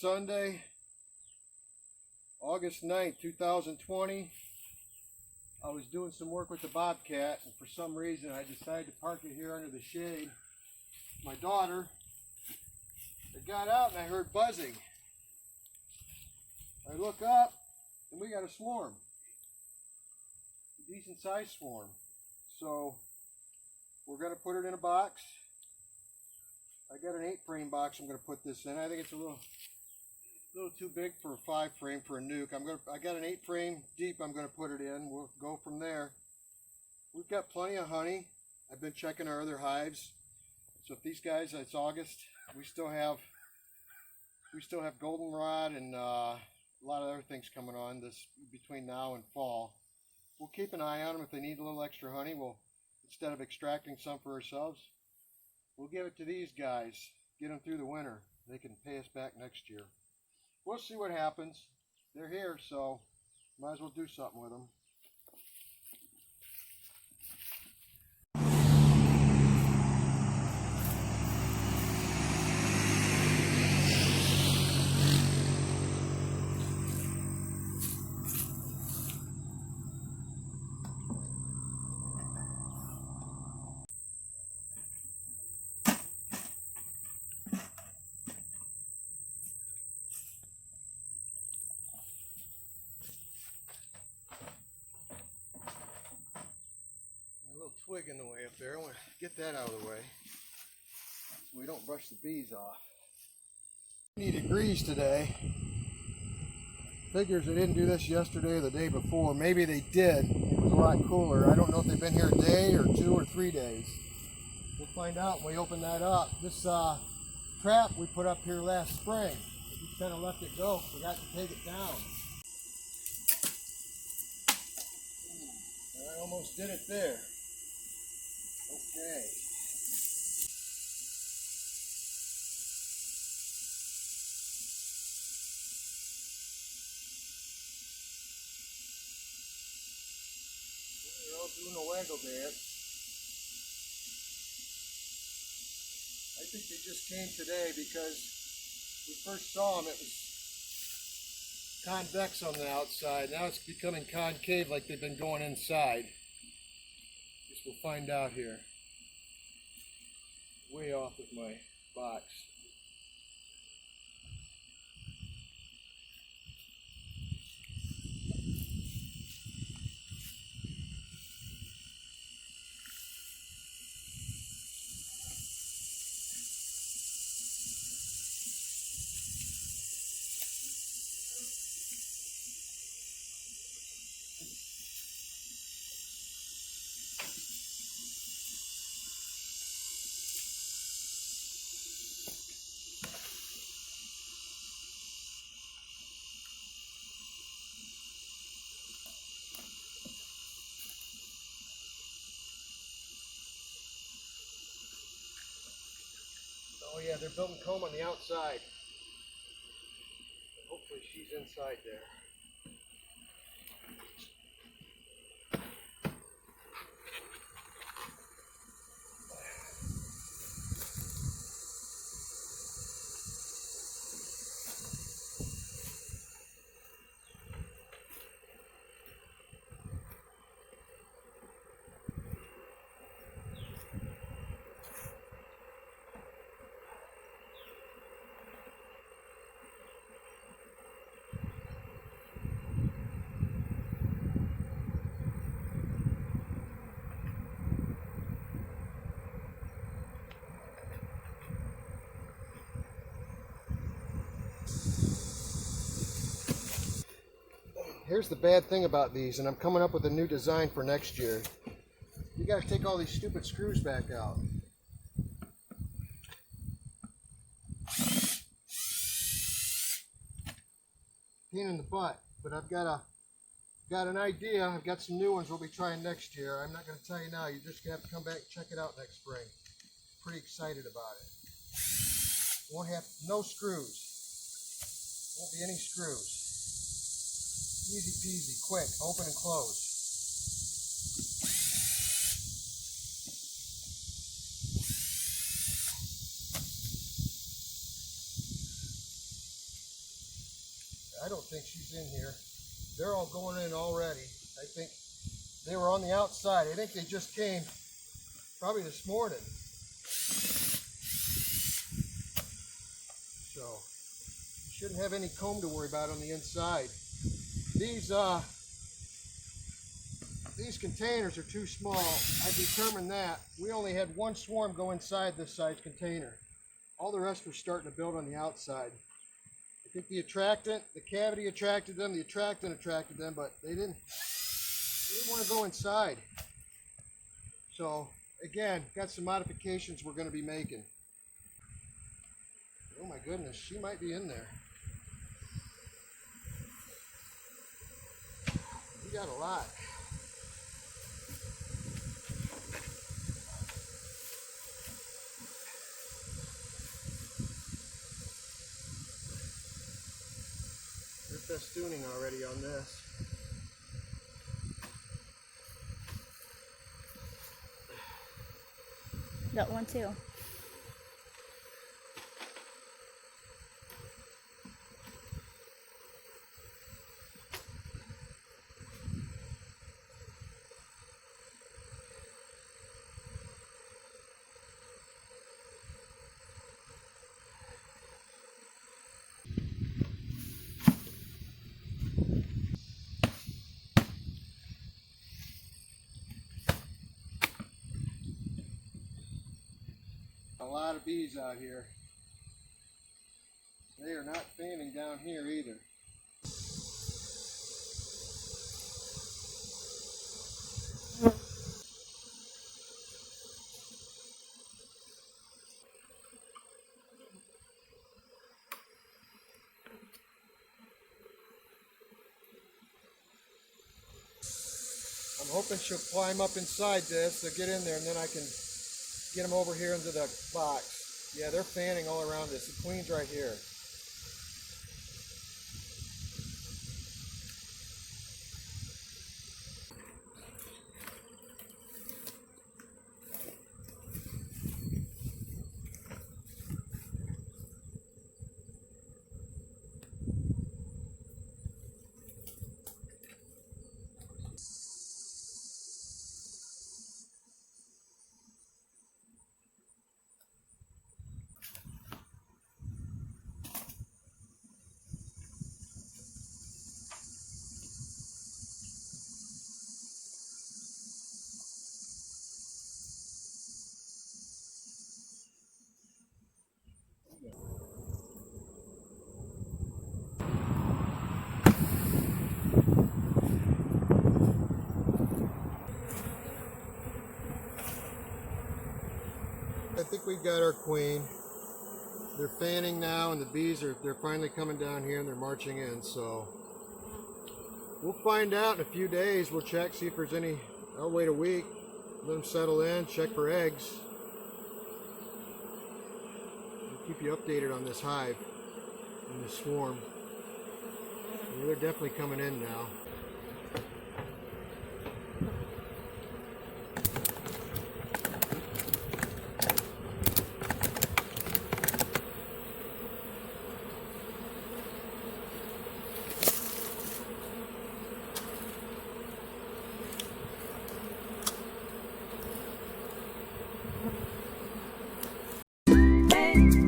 Sunday, August 9th, 2020. I was doing some work with the bobcat, and for some reason I decided to park it here under the shade. My daughter, I got out and I heard buzzing. I look up and we got a swarm, a decent sized swarm. So we're going to put it in a box. I got an 8-frame box I'm going to put this in. I think it's a little too big for a 5-frame for a nuke. I got an 8-frame deep I'm going to put it in. We'll go from there. We've got plenty of honey. I've been checking our other hives. So if these guys, it's August, we still have goldenrod and a lot of other things coming on this between now and fall. We'll keep an eye on them. If they need a little extra honey, we'll, instead of extracting some for ourselves, we'll give it to these guys, get them through the winter. They can pay us back next year. We'll see what happens. They're here, so might as well do something with them. Twig in the way up there. I want to get that out of the way so we don't brush the bees off. 20 degrees today. Figures they didn't do this yesterday or the day before. Maybe they did. It was a lot cooler. I don't know if they've been here a day or 2 or 3 days. We'll find out when we open that up. This trap we put up here last spring, we just kind of left it go. Forgot to take it down. I almost did it there. Okay. They're all doing a waggle dance. I think they just came today because we first saw them, it was convex on the outside. Now it's becoming concave like they've been going inside. We'll find out here. Way off with my box. Oh yeah, they're building comb on the outside. Hopefully she's inside there. Here's the bad thing about these, and I'm coming up with a new design for next year. You gotta take all these stupid screws back out. Pain in the butt, but I've got an idea. I've got some new ones we'll be trying next year. I'm not gonna tell you now. You just have to come back and check it out next spring. Pretty excited about it. Won't have no screws. Won't be any screws. Easy peasy, quick, open and close. don't think she's in here. They're all going in already. I think they were on the outside. I think they just came probably this morning. So shouldn't have any comb to worry about on the inside. These containers are too small. I determined that. We only had one swarm go inside this size container. All the rest were starting to build on the outside. I think the attractant, the cavity attracted them, the attractant attracted them, but they didn't want to go inside. So again, got some modifications we're going to be making. Oh my goodness, she might be in there. We got a lot. They're festooning already on this. Got one too. A lot of bees out here. They are not fanning down here either. I'm hoping she'll climb up inside this. They'll get in there and then I can get them over here into the box. Yeah, they're fanning all around this. The queen's right here. I think we've got our queen. They're fanning now and the bees they're finally coming down here and they're marching in, so we'll find out in a few days. We'll check, see if there's any. I'll wait a week, let them settle in, check for eggs. We'll keep you updated on this hive and this swarm. Yeah, they're definitely coming in now. Hey.